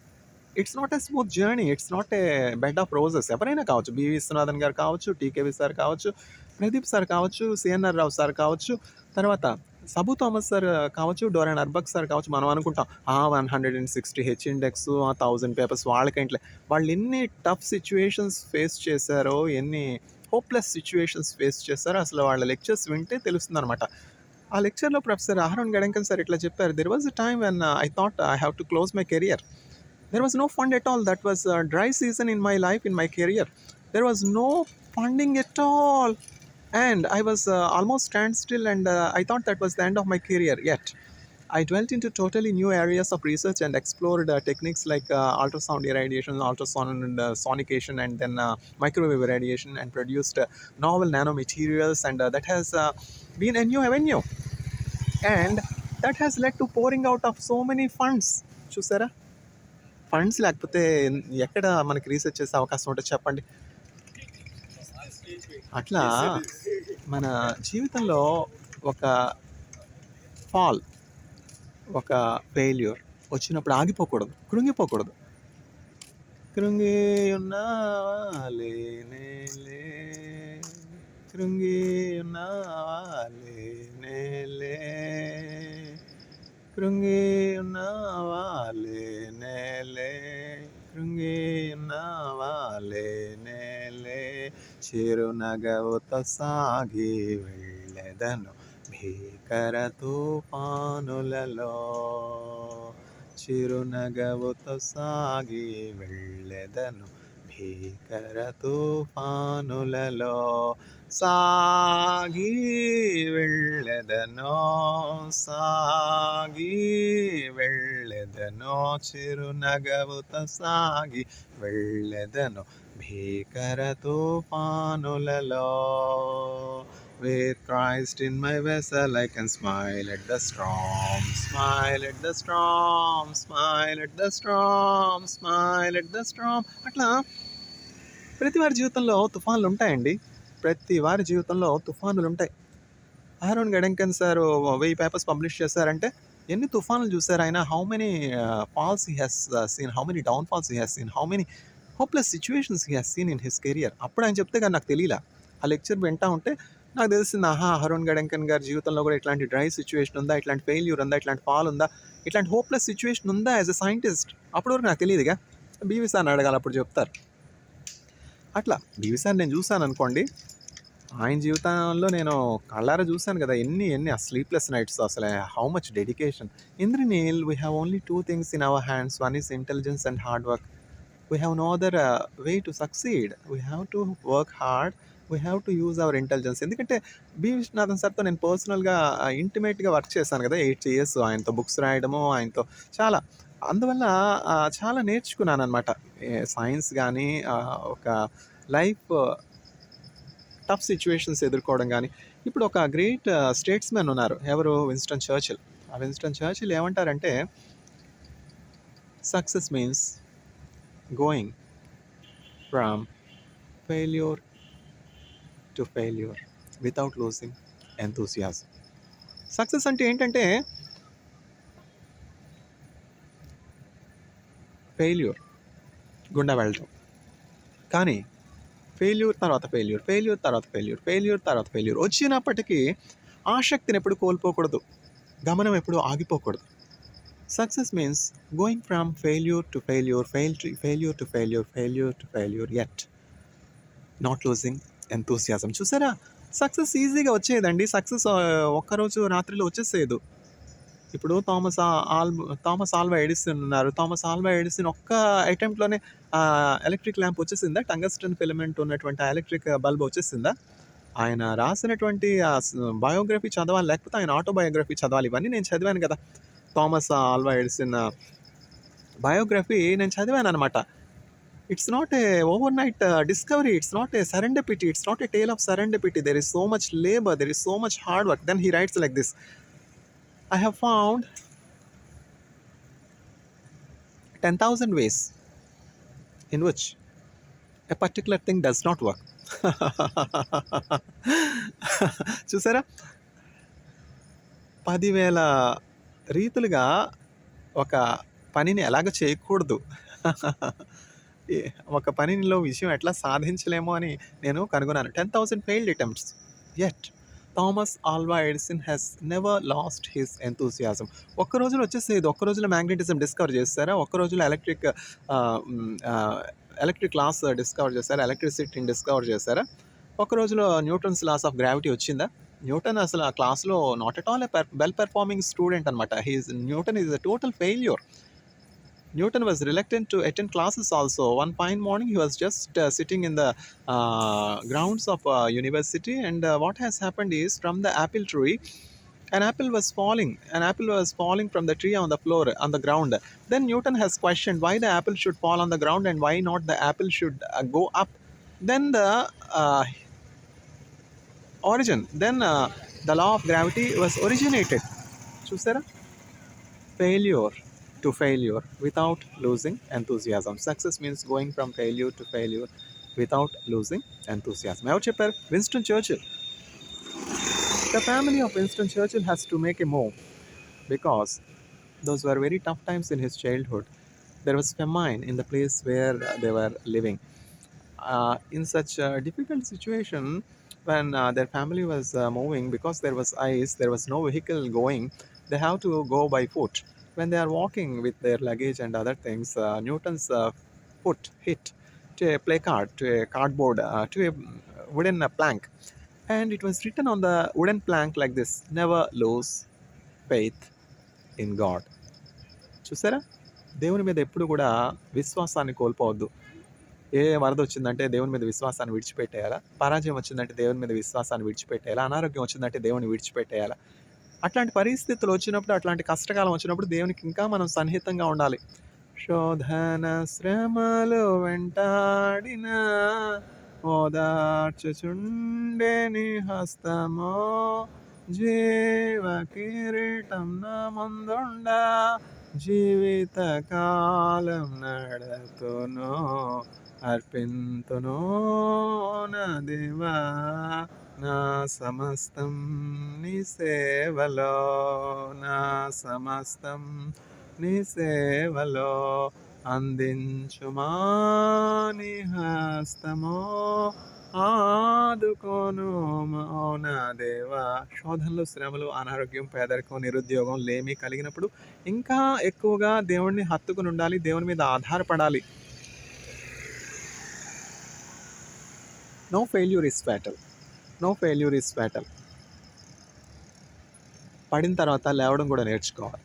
It's not a smooth journey, it's not A bed of roses. ఎవరైనా కావచ్చు, BV Viswanathan గారు కావచ్చు, టీకేవి సార్ కావచ్చు, ప్రదీప్ సార్ కావచ్చు, సిఎన్ఆర్ రావు సార్ కావచ్చు, తర్వాత సబు థామస్ సార్ కావచ్చు, డోరాన్ అర్బక్ సార్ కావచ్చు. మనం అనుకుంటాం 160 హెచ్ ఇండెక్స్, 1000 పేపర్స్ వాళ్ళకేంట్లే. వాళ్ళు ఎన్ని టఫ్ సిచ్యువేషన్స్ ఫేస్ చేశారో, ఎన్ని హోప్లెస్ సిచ్యువేషన్స్ ఫేస్ చేశారో అసలు వాళ్ళ లెక్చర్స్ వింటే తెలుస్తుంది అనమాట. ఆ లెక్చర్లో ప్రొఫెసర్ అహరోన్ గడెంకన్ సార్ ఇట్లా చెప్పారు, there was a time when I thought I have to close my career. There was no fund at all. That was a dry season in my life, in my career. There was no funding at all. And I was almost standstill, and I thought that was the end of my career. Yet, I dwelt into totally new areas of research and explored techniques like ultrasound irradiation, sonication, and then microwave irradiation, and produced novel nanomaterials. And that has been a new avenue. And that has led to pouring out of so many funds. Chusara? Funds లేకపోతే ఎక్కడ మనకి research చేసే అవకాశం ఉంటుంది చెప్పండి. అట్లా మన జీవితంలో ఒక ఫాల్, ఒక ఫెయిల్యూర్ వచ్చినప్పుడు ఆగిపోకూడదు, కృంగిపోకూడదు. కృంగి ఉన్నావాలే, కృంగి ఉన్నావాలే, కృంగి ఉన్నావాలే, కృంగి ఉన్నావాలే, చిరునగవుతో సాగి వెళ్ళెదను భీకర తుఫానులలో, చిరునగవుతో సాగి వెళ్ళెదను భీకర తుఫానులలో, సాగి వెళ్ళెదనో, సాగి వెళ్ళెదనో, చిరునగవుతో సాగి వెళ్ళెదను భీకర తుఫానులలో. With Christ in my vessel, I can smile at the storm, smile at the storm, smile at the storm, smile at the storm. అట్లా ప్రతి వారి జీవితంలో తుఫాన్లు ఉంటాయండి. ప్రతి వారి జీవితంలో తుఫానులు ఉంటాయి. Aharon Gedanken sir 1000 papers publish చేశారంటే ఎన్ని తుఫానులు చూసారు ఆయన. How many falls he has seen, how many downfalls he has seen, how many hopeless situations he has seen in his career. అప్పుడు ఆయన చెప్తే కానీ నాకు తెలియలా. ఆ లెక్చర్ వింటా ఉంటే నాకు తెలిసింది, అహరోన్ గడెంకన్ గారి జీవితంలో కూడా ఇట్లాంటి డ్రై సిచ్యువేషన్ ఉందా, ఇట్లాంటి ఫెయిల్యూర్ ఉందా, ఇట్లాంటి ఫాల్ ఉందా, ఇట్లాంటి హోప్లెస్ సిచ్యువేషన్ ఉందా యాజ్ అ సైంటిస్ట్. అప్పటి వరకు నాకు తెలియదుగా. బీవీ సార్ని అడగాలి, అప్పుడు చెప్తారు. అట్లా బీవీ సార్ నేను చూశాను అనుకోండి, ఆయన జీవితంలో నేను కళ్ళారా చూశాను కదా, ఎన్ని స్లీప్లెస్ నైట్స్, అసలు how much dedication. Indraneel, we have only 2 things in our hands. One is intelligence and hard work. We have no other way to succeed. We have to work hard, we have to use our intelligence. ఎందుకంటే B Viswanathan సార్తో నేను పర్సనల్గా ఇంటిమేట్గా work చేశాను కదా, 8 years ఆయనతో books రాయడము, ఆయనతో చాలా, అందువల్ల చాలా నేర్చుకున్నాను అనమాట. సైన్స్ కానీ, ఒక లైఫ్ టఫ్ సిచ్యువేషన్స్ ఎదుర్కోవడం కానీ. ఇప్పుడు ఒక గ్రేట్ స్టేట్స్మెన్ ఉన్నారు, ఎవరు, విన్స్టన్ చర్చిల్. ఆ విన్స్టన్ చర్చిల్ ఏమంటారంటే, success means going from failure to failure without losing enthusiasm. Success అంటే ఏంటంటే ఫెయిల్యూర్ గుండా వెళ్ళటం, కానీ ఫెయిల్యూర్ తర్వాత ఫెయిల్యూర్, ఫెయిల్యూర్ తర్వాత ఫెయిల్యూర్, ఫెయిల్యూర్ తర్వాత ఫెయిల్యూర్ వచ్చినప్పటికీ ఆసక్తిని ఎప్పుడు కోల్పోకూడదు, గమనం ఎప్పుడు ఆగిపోకూడదు. Success means going from failure to failure, failure to failure, failure to failure, yet not losing enthusiasm. చూసారా, సక్సెస్ ఈజీగా వచ్చేదండి. సక్సెస్ ఒక్కరోజు రాత్రిలో వచ్చేసేదు. ఇప్పుడు థామస్ ఆల్వా ఎడిసన్ ఉన్నారు. థామస్ ఆల్వా ఎడిసన్ ఒక్క అటెంప్ట్‌లోనే ఎలక్ట్రిక్ ల్యాంప్ వచ్చేసిందా? టంగస్టన్ ఫిలమెంట్ ఉన్నటువంటి ఆ ఎలక్ట్రిక్ బల్బ్ వచ్చేసిందా? ఆయన రాసినటువంటి బయోగ్రఫీ చదవాలి, లేకపోతే ఆయన ఆటోబయోగ్రఫీ చదవాలి. ఇవన్నీ నేను చదివాను కదా! థామస్ ఆల్వా ఎడిసన్ బయోగ్రఫీ నేను చదివాననమాట. It's not a overnight discovery. It's not a serendipity. It's not a tale of serendipity. There is so much labor. There is so much hard work. Then he writes like this: I have found 10,000 ways in which a particular thing does not work. చూసారా? 10,000 రీతులుగా ఒక పనిని ఎలాగ చేయకూడదు, ఒక పనిలో విషయం ఎట్లా సాధించలేమో అని నేను కనుగొన్నాను. 10,000 failed attempts, yet Thomas Alva Edison has never lost his enthusiasm. ఒక్క రోజులో వచ్చేసేది. ఒక్క రోజులో మ్యాగ్నెటిజం డిస్కవర్ చేస్తారా? ఒక్క రోజులో ఎలక్ట్రిక్ లాస్ డిస్కవర్ చేశారా? ఎలక్ట్రిసిటీని డిస్కవర్ చేశారా? ఒక రోజులో న్యూటన్స్ లాస్ ఆఫ్ గ్రావిటీ వచ్చిందా? న్యూటన్ అసలు ఆ క్లాస్లో not at all well performing student అనమాట. Newton is a total failure. Newton was reluctant to attend classes also. One fine morning, he was just sitting in the grounds of a university, and what has happened is, from the apple tree, an apple was falling. An apple was falling from the tree on the floor, on the ground. Then Newton has questioned why the apple should fall on the ground and why not the apple should go up. Then the law of gravity was originated. Chusara? Failure to failure without losing enthusiasm. Success means going from failure to failure without losing enthusiasm. ఎవరు చెప్పారు? Winston Churchill. The family of Winston Churchill has to make a move because those were very tough times in his childhood. There was famine in the place where they were living. In such a difficult situation, when their family was moving, because there was ice, there was no vehicle going, they have to go by foot. When they are walking with their luggage and other things, Newton's foot hit to a placard, to a cardboard, to a wooden plank, and it was written on the wooden plank like this: never lose faith in God. చూసారా? దేవుని మీద ఎప్పుడు కూడా విశ్వాసాన్ని కోల్పోవద్దు. ఏ వరద వచ్చిందంటే దేవుని మీద విశ్వాసాన్ని విడిచిపెట్టేయాలా? పరాజయం వచ్చిందంటే దేవుని మీద విశ్వాసాన్ని విడిచిపెట్టేయాలా? అనారోగ్యం వచ్చిందంటే దేవుని విడిచిపెట్టేయాలా? అట్లాంటి పరిస్థితులు వచ్చినప్పుడు, అట్లాంటి కష్టకాలం వచ్చినప్పుడు దేవునికి ఇంకా మనం సన్నిహితంగా ఉండాలి. శోధన శ్రమలు వెంటాడిన ఓదార్చుచుండెని హస్తమో, జీవ కిరీటం నా ముందుండా జీవిత కాలం నడతును, అర్పింతును నా దేవా నా సమస్తం నీ సేవలో, నా సమస్తం నీ సేవలో అందించుమా నీ హస్తమో, ఆదుకోను నా దేవా. శోధనలు, శ్రమలు, అనారోగ్యం, పేదరికం, నిరుద్యోగం, లేమి కలిగినప్పుడు ఇంకా ఎక్కువగా దేవుణ్ణి హత్తుకుని ఉండాలి, దేవుని మీద ఆధారపడాలి. No failure is fatal. No failure is fatal. పడిన తర్వాత లేవడం కూడా నేర్చుకోవాలి.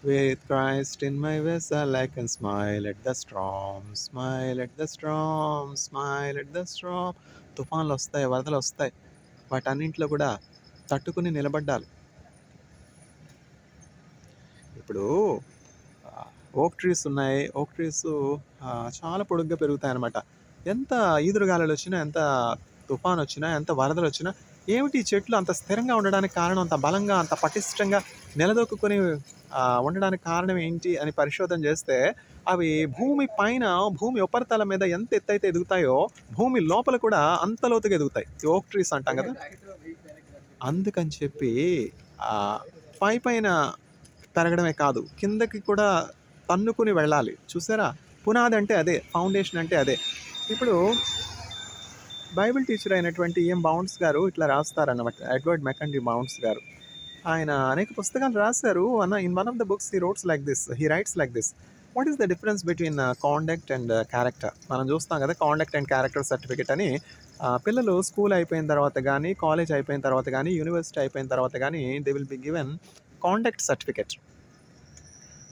With Christ in my vessel, I can smile at the storm, smile at the storm, smile at the storm. తుఫాన్లు వస్తాయి, వరదలు వస్తాయి, వాటన్నింటిలో కూడా తట్టుకుని నిలబడ్డాలి. ఇప్పుడు ఓక్ ట్రీస్ ఉన్నాయి. ఓక్ ట్రీస్ చాలా పొడుగ్గా పెరుగుతాయి అన్నమాట. ఎంత ఈదురుగాలులు వచ్చినా, ఎంత తుఫాన్ వచ్చినా, ఎంత వరదలు వచ్చినా, ఏమిటి ఈ చెట్లు అంత స్థిరంగా ఉండడానికి కారణం, అంత బలంగా, అంత పటిష్టంగా నిలదొక్కుని ఉండడానికి కారణం ఏంటి అని పరిశోధన చేస్తే, అవి భూమి పైన, భూమి ఉపరితలం మీద ఎంత ఎత్తైతే ఎదుగుతాయో, భూమి లోపల కూడా అంత లోతుగా ఎదుగుతాయి. ఓక్ ట్రీస్ అంటాం కదా. అందుకని చెప్పి పైన పెరగడమే కాదు, కిందకి కూడా తన్నుకుని వెళ్ళాలి. చూసారా? పునాది అంటే అదే, ఫౌండేషన్ అంటే అదే. ఇప్పుడు బైబిల్ టీచర్ అయినటువంటి ఈఎం బౌండ్స్ గారు ఇట్లా రాస్తారన్నమాట. ఎడ్వర్డ్ మెకండీ బౌండ్స్ గారు, ఆయన అనేక పుస్తకాలు రాశారు. In one of the books he writes like this: what is the difference between conduct and character? మనం చూస్తాం కదా, కాండక్ట్ అండ్ క్యారెక్టర్ సర్టిఫికేట్ అని. పిల్లలు స్కూల్ అయిపోయిన తర్వాత కానీ, కాలేజ్ అయిపోయిన తర్వాత కానీ, యూనివర్సిటీ అయిపోయిన తర్వాత కానీ, they will be given conduct certificate.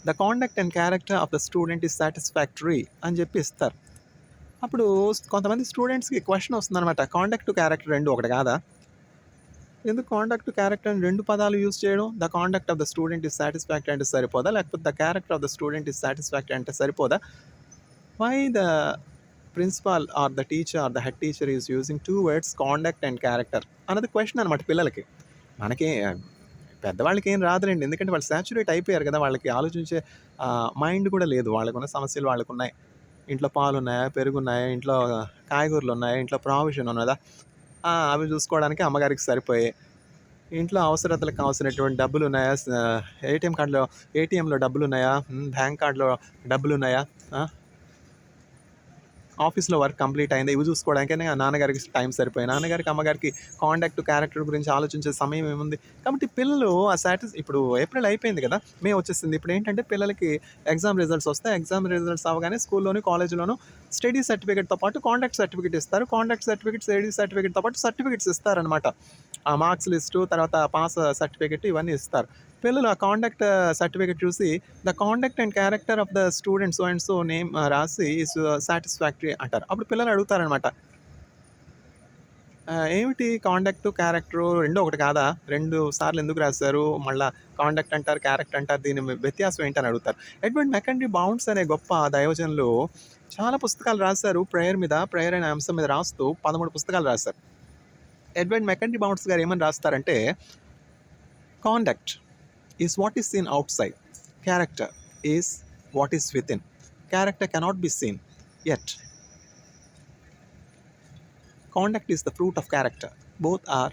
The conduct and character of the student is satisfactory అని చెప్పి ఇస్తారు. అప్పుడు కొంతమంది స్టూడెంట్స్‌కి క్వెషన్ వస్తుందనమాట. కాండక్ట్, క్యారెక్టర్ 2 ఒకటి కాదా? ఎందుకు కాండక్ట్, క్యారెక్టర్ అని 2 పదాలు యూజ్ చేయడం? The conduct of the student is satisfactory అంటే సరిపోదా? లేకపోతే the character of the student is satisfactory అంటే సరిపోదా? Why the principal or the teacher or the head teacher is using 2 words conduct and character అన్నది question అనమాట పిల్లలకి. మనకి పెద్దవాళ్ళకి ఏం రాదులేండి. ఎందుకంటే వాళ్ళు సాచ్యురేట్ అయిపోయారు కదా! వాళ్ళకి ఆలోచించే మైండ్ కూడా లేదు. వాళ్ళకున్న సమస్యలు వాళ్ళకున్నాయి. ఇంట్లో పాలున్నాయా? పెరుగున్నాయా? ఇంట్లో కాయగూరలున్నాయా? ఇంట్లో ప్రావిజన్ ఉన్నదా? అవి చూసుకోవడానికి అమ్మగారికి సరిపోయాయి. ఇంట్లో అవసరతలకు కావాల్సినటువంటి డబ్బులున్నాయా? ఏటీఎంలో డబ్బులున్నాయా? బ్యాంక్ కార్డ్‌లో డబ్బులున్నాయా? ఆఫీస్‌లో వర్క్ కంప్లీట్ అయిందా? ఇవి చూసుకోవడానికనే నాన్నగారికి టైం సరిపోయాయి. నాన్నగారికి, అమ్మగారికి కాంటాక్ట్, క్యారెక్టర్ గురించి ఆలోచించే సమయం ఏముంది? కాబట్టి పిల్లలు ఇప్పుడు ఏప్రిల్ అయిపోయింది కదా! మే వచ్చేసింది. ఇప్పుడేంటంటే పిల్లలకి ఎగ్జామ్ రిజల్ట్స్ వస్తాయి. ఎగ్జామ్ రిజల్ట్స్ అవ్వగానే స్కూల్లోను, కాలేజ్‌లోను స్టడీ సర్టిఫికేట్‌తో పాటు కాంటాక్ట్ సర్టిఫికేట్ ఇస్తారు. కాంటాక్ట్ సర్టిఫికేట్, స్టడీ సర్టిఫికేట్‌తో పాటు సర్టిఫికేట్స్ ఇస్తారనమాట. ఆ మార్క్స్ లిస్టు, తర్వాత పాస్ సర్టిఫికేట్ ఇవన్నీ ఇస్తారు. పిల్లలు ఆ కాంటాక్ట్ సర్టిఫికేట్ చూసి the conduct and character of the student so and so name రాసి ఈజ్ సాటిస్ఫాక్టరీ అంటారు. అప్పుడు పిల్లలు అడుగుతారనమాట. ఏమిటి కాండక్ట్, క్యారెక్టరు 2 ఒకటి కాదా? 2 సార్లు ఎందుకు రాశారు? మళ్ళా కాండక్ట్ అంటారు, క్యారెక్టర్ అంటారు. దీని వ్యత్యాసం ఏంటని అడుగుతారు. ఎడ్వర్డ్ మెకండీ బౌండ్స్ అనే గొప్ప దైవజనులు చాలా పుస్తకాలు రాశారు. ప్రేయర్ అనే అంశం మీద రాస్తూ 13 పుస్తకాలు రాశారు. ఎడ్వర్డ్ మెకండీ బౌండ్స్ గారు ఏమని రాస్తారంటే, conduct is what is seen outside. Character is what is within. Character cannot be seen, yet conduct is the fruit of character. Both are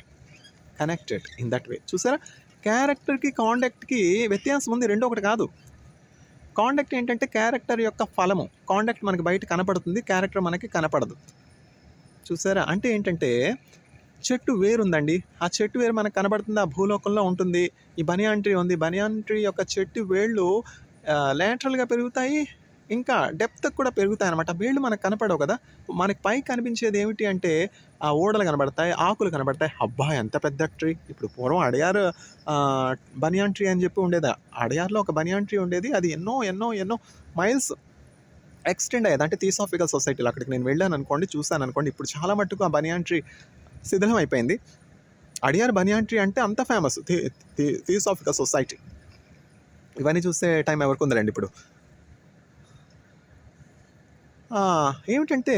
connected in that way. చూసారా, క్యారెక్టర్కి కాండక్ట్కి వ్యత్యాసం ఉంది. 2 ఒకటి కాదు. కాండక్ట్ ఏంటంటే character యొక్క ఫలము. కాండక్ట్ మనకి బయట కనపడుతుంది, క్యారెక్టర్ మనకి కనపడదు. చూసారా, అంటే ఏంటంటే చెట్టు వేరుందండి. ఆ చెట్టు వేరు మనకు కనబడుతుంది. ఆ భూలోకంలో ఉంటుంది. ఈ బనియాన్ ట్రీ ఉంది. బనియాన్ ట్రీ యొక్క చెట్టు వేళ్ళు లేటరల్‌గా పెరుగుతాయి. ఇంకా డెప్త్‌కి కూడా పెరుగుతాయి అనమాట. వేళ్ళు మనకు కనపడవు కదా! మనకి పైకి కనిపించేది ఏమిటి అంటే ఆ ఊడలు కనబడతాయి, ఆకులు కనబడతాయి. అబ్బా! ఎంత పెద్ద ట్రీ. ఇప్పుడు పూర్వం అడయార్ బనియాన్ ట్రీ అని చెప్పి ఉండేది. అడయార్‌లో ఒక బనియాన్ ట్రీ ఉండేది. అది ఎన్నో మైల్స్ ఎక్స్టెండ్ అయ్యేది. అంటే థియోసాఫికల్ సొసైటీలో అక్కడికి నేను వెళ్ళాననుకోండి, చూశాననుకోండి. ఇప్పుడు చాలా మట్టుకు ఆ బనియాన్ ట్రీ శిథిలం అయిపోయింది. అడియార్ బనియాన్ ట్రీ అంటే అంత ఫేమస్ థియోసాఫికల్ సొసైటీ. ఇవన్నీ చూసే టైం ఎవరికి ఉందిలేండి ఇప్పుడు. ఏమిటంటే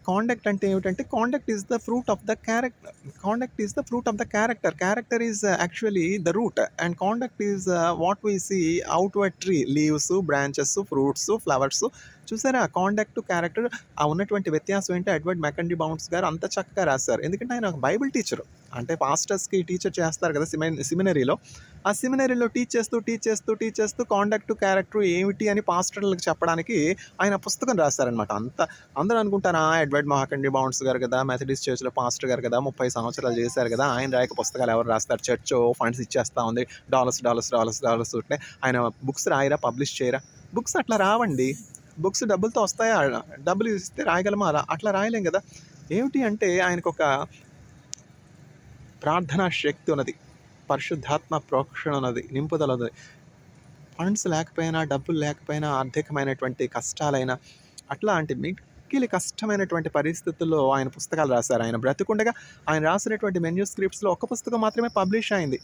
కాండక్ట్ అంటే ఏమిటంటే conduct is the fruit of the character. Conduct is the fruit of the character. Character is actually the root and conduct is what we see outward tree, leaves, branches, fruits, flowers. చూసారా, conduct, character ఆ ఉన్నటువంటి వ్యత్యాసం ఏంటో Edward మెకండీ bounds గారు అంత చక్కగా రాశారు. ఎందుకంటే ఆయన ఒక బైబిల్ టీచరు. అంటే పాస్టర్స్కి టీచర్ చేస్తారు కదా సెమినరీలో. ఆ సెమినరీలో టీచ్ చేస్తూ కాండక్ట్, క్యారెక్టర్ ఏమిటి అని పాస్టర్లకు చెప్పడానికి ఆయన పుస్తకం రాశారనమాట. అందరూ అనుకుంటారా, ఎడ్వర్డ్ మెకండీ బౌండ్స్ గారు కదా, మెథడిస్ట్ చర్చ్లో పాస్టర్ గారు కదా, 30 సంవత్సరాలు చేశారు కదా, ఆయన రాయక పుస్తకాలు ఎవరు రాస్తారు? చర్చ్ ఫండ్స్ ఇచ్చేస్తూ ఉంది, డాలర్స్ ఉంటే ఆయన బుక్స్ రాయరా, పబ్లిష్ చేయరా? బుక్స్ అట్లా రావండి. బుక్స్ డబ్బులతో వస్తాయా? డబ్బులు ఇస్తే రాయగలమా? అట్లా రాయలేం కదా. ఏమిటి అంటే ఆయనకు ఒక ప్రార్థనా శక్తి ఉన్నది, పరిశుద్ధాత్మ ప్రోక్షణ ఉన్నది, నింపుదల ఉన్నది. ఫండ్స్ లేకపోయినా, డబ్బులు లేకపోయినా, ఆర్థికమైనటువంటి కష్టాలైనా, అట్లాంటి మిక్కిలి కష్టమైనటువంటి పరిస్థితుల్లో ఆయన పుస్తకాలు రాశారు. ఆయన బ్రతికుండగా ఆయన రాసినటువంటి మెన్యూస్క్రిప్ట్స్లో ఒక పుస్తకం మాత్రమే పబ్లిష్ అయింది.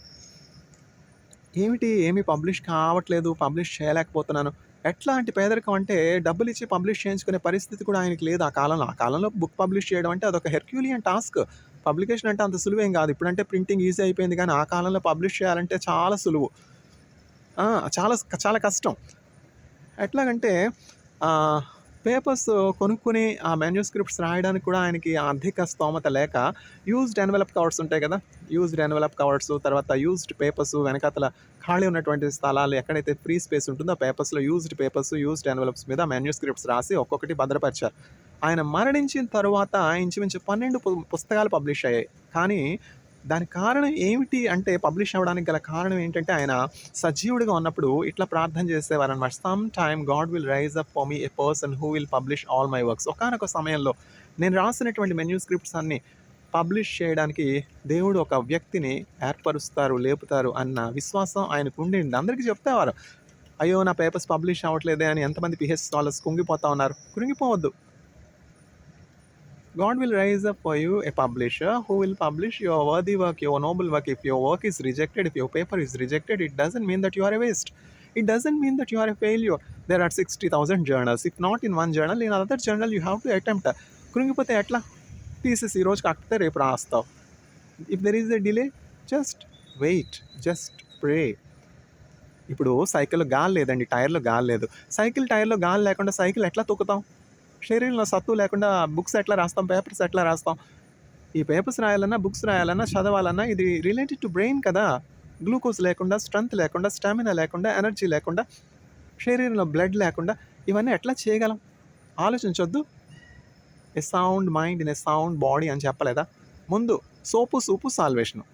ఏమీ పబ్లిష్ కావట్లేదు, పబ్లిష్ చేయలేకపోతున్నాను. ఎట్లాంటి పేదరికం అంటే డబ్బులు ఇచ్చి పబ్లిష్ చేయించుకునే పరిస్థితి కూడా ఆయనకి లేదు ఆ కాలంలో. ఆ కాలంలో బుక్ పబ్లిష్ చేయడం అంటే అదొక హెర్క్యూలియన్ టాస్క్. పబ్లికేషన్ అంటే అంత సులువేం కాదు. ఇప్పుడంటే ప్రింటింగ్ ఈజీ అయిపోయింది, కానీ ఆ కాలంలో పబ్లిష్ చేయాలంటే చాలా సులువు. చాలా కష్టం. ఎట్లాగంటే పేపర్స్ కొనుక్కొని ఆ మాన్యుస్క్రిప్ట్స్ రాయడానికి కూడా ఆయనకి ఆర్థిక స్తోమత లేక యూజ్డ్ ఎన్వలప్ కవర్స్ ఉంటాయి కదా, యూజ్డ్ ఎన్వలప్ కవర్స్, తర్వాత యూజ్డ్ పేపర్స్, వెనకాతల ఖాళీ ఉన్నటువంటి స్థలాలు ఎక్కడైతే ఫ్రీ స్పేస్ ఉంటుందో ఆ పేపర్స్లో యూజ్డ్ పేపర్స్, యూజ్డ్ ఎన్వలప్స్ మీద మాన్యుస్క్రిప్ట్స్ రాసి ఒక్కొక్కటి భద్రపరిచారు. ఆయన మరణించిన తర్వాత ఇంచుమించు 12 పుస్తకాలు పబ్లిష్ అయ్యాయి. కానీ దానికి కారణం ఏమిటి అంటే, పబ్లిష్ అవ్వడానికి గల కారణం ఏంటంటే ఆయన సజీవుడిగా ఉన్నప్పుడు ఇట్లా ప్రార్థన చేసేవారనమాట. Some time God will rise up for me a person who will publish all my works. ఒకానొక సమయంలో నేను రాసినటువంటి మెన్యూస్క్రిప్ట్స్ అన్నీ పబ్లిష్ చేయడానికి దేవుడు ఒక వ్యక్తిని ఏర్పరుస్తారు, లేపుతారు అన్న విశ్వాసం ఆయనకు ఉండింది. అందరికీ చెప్తేవారు, అయ్యో నా పేపర్స్ పబ్లిష్ అవ్వట్లేదే అని ఎంతమంది పిహెచ్ స్కాలర్స్ కుంగిపోతా ఉన్నారు. కృంగిపోవద్దు. God will rise up for you a publisher who will publish your worthy work, your noble work. If your work is rejected, if your paper is rejected, it doesn't mean that you are a waste. It doesn't mean that you are a failure. There are 60,000 journals. If not in one journal, in another journal you have to attempt. కృంగిపోతే ఎట్లా? తీసేసి ఈరోజు కాకపోతే రేపు రాస్తావు. If there is a delay, just wait, just pray. ఇప్పుడు సైకిల్లో గాలి లేదండి, టైర్లో గాలి లేదు. సైకిల్ టైర్లో గాలి లేకుండా సైకిల్ ఎట్లా తొక్కుతాం? శరీరంలో సత్తు లేకుండా బుక్స్ ఎట్లా రాస్తాం, పేపర్స్ ఎట్లా రాస్తాం? ఈ పేపర్స్ రాయాలన్నా, బుక్స్ రాయాలన్నా, చదవాలన్నా ఇది రిలేటెడ్ టు బ్రెయిన్ కదా. గ్లూకోజ్ లేకుండా, స్ట్రెంత్ లేకుండా, స్టామినా లేకుండా, ఎనర్జీ లేకుండా, శరీరంలో బ్లడ్ లేకుండా ఇవన్నీ ఎట్లా చేయగలం? ఆలోచించొద్దు. A sound mind in a sound body అని చెప్పలేదా? ముందు సోపు సూపు సాల్వేషను.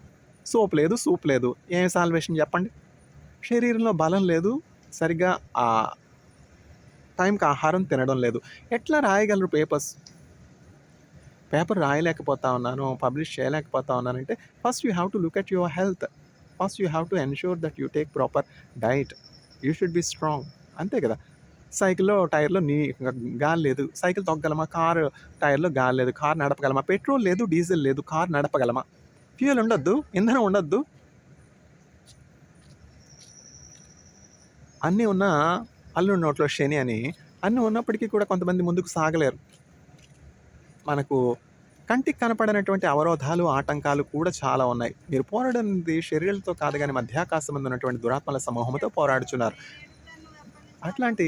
సోప్ లేదు, సూప్ లేదు, ఏం సాల్వేషన్ చెప్పండి? శరీరంలో బలం లేదు, సరిగ్గా టైంకి ఆహారం తినడం లేదు, ఎట్లా రాయగలరు పేపర్స్? పేపర్ రాయలేకపోతా ఉన్నాను, పబ్లిష్ చేయలేకపోతా ఉన్నానంటే first you have to look at your health. First you have to ensure that you take proper diet. You should be strong. అంతే కదా. సైకిల్లో టైర్లో గాలి లేదు, సైకిల్ తొక్కగలమా? కారు టైర్లో గాలి లేదు, కారు నడపగలమా? పెట్రోల్ లేదు, డీజిల్ లేదు, కారు నడపగలమా? ఫ్యూయల్ ఉండొద్దు, ఇంధనం ఉండొద్దు. అన్నీ ఉన్న అల్లుడి నోట్లో శని అని, అన్నీ ఉన్నప్పటికీ కూడా కొంతమంది ముందుకు సాగలేరు. మనకు కంటికి కనపడనటువంటి అవరోధాలు, ఆటంకాలు కూడా చాలా ఉన్నాయి. మీరు పోరాడేది శరీరాలతో కాదు కానీ మధ్యాకాశం మీద ఉన్నటువంటి దురాత్మల సమూహంతో పోరాడుచున్నారు. అట్లాంటి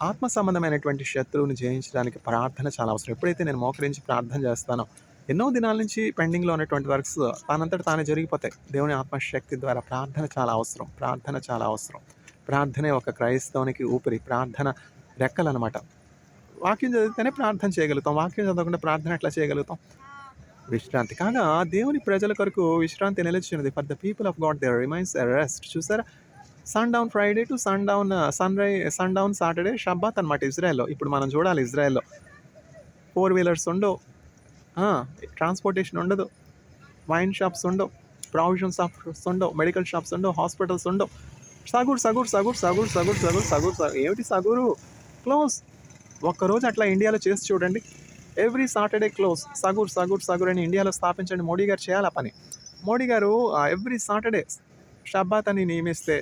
ఆత్మ సంబంధమైనటువంటి శత్రువుని జయించడానికి ప్రార్థన చాలా అవసరం. ఎప్పుడైతే నేను మోకరించి ప్రార్థన చేస్తానో, ఎన్నో దినాల నుంచి పెండింగ్లో ఉన్నటువంటి వర్క్స్ తానంతట తానే జరిగిపోతాయి. దేవుని ఆత్మశక్తి ద్వారా ప్రార్థన చాలా అవసరం. ప్రార్థన చాలా అవసరం. ప్రార్థనే ఒక క్రైస్తవునికి ఊపిరి. ప్రార్థన రెక్కలనమాట. వాక్యం చదివితేనే ప్రార్థన చేయగలుగుతాం. వాక్యం చదవకుండా ప్రార్థన ఎట్లా చేయగలుగుతాం? విశ్రాంతి కాగా దేవుని ప్రజల కొరకు విశ్రాంతి నిలిచినది. For the people of God there remains a rest. చూసారా? Sun down Friday to sun down Saturday Shabbat అనమాట ఇజ్రాయెల్లో. ఇప్పుడు మనం చూడాలి ఇజ్రాయెల్లో 4 వీలర్స్ ఉండవు, ట్రాన్స్పోర్టేషన్ ఉండదు, వైన్ షాప్స్ ఉండవు, ప్రావిజన్ షాప్స్ ఉండవు, మెడికల్ షాప్స్ ఉండవు, హాస్పిటల్స్ ఉండవు. సగూర్ సగూర్ సగూర్ సగూర్ సగూర్ సగూర్ సగూర్ సగూర్ ఏమిటి సగూరు? క్లోజ్. ఒక్కరోజు అట్లా ఇండియాలో చేసి చూడండి. Every Saturday close. సగూర్ సగూర్ సగూర్ అని ఇండియాలో స్థాపించండి. మోడీ గారు చేయాలి ఆ పని. మోడీ గారు ఎవ్రీ సాటర్డే షబ్బాత్ అని నియమిస్తే,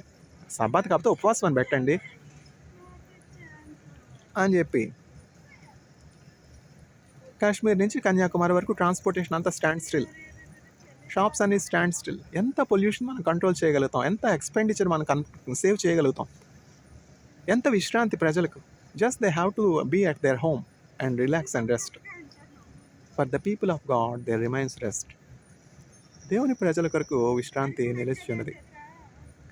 సబ్బాత్ కాకపోతే ఉపవాసం అని పెట్టండి అని చెప్పి, కాశ్మీర్ నుంచి కన్యాకుమారి వరకు ట్రాన్స్పోర్టేషన్ అంతా స్టాండ్ స్టిల్, షాప్స్ అన్ని స్టాండ్ స్టిల్. ఎంత పొల్యూషన్ మనం కంట్రోల్ చేయగలుగుతాం? ఎంత ఎక్స్పెండిచర్ మనం సేవ్ చేయగలుగుతాం? ఎంత విశ్రాంతి ప్రజలకు? Just they have to be at their home and relax and rest. For the people of God there remains rest. దేవుని ప్రజల కొరకు విశ్రాంతి నిలిచి ఉన్నది.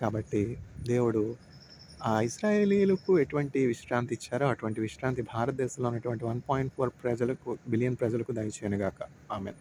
కాబట్టి దేవుడు ఆ ఇశ్రాయేలీలకు ఎటువంటి విశ్రాంతి ఇచ్చారో అటువంటి విశ్రాంతి భారతదేశంలో ఉన్నటువంటి 1.4 బిలియన్ ప్రజలకు దయచేయనుగాక. ఆమేన్.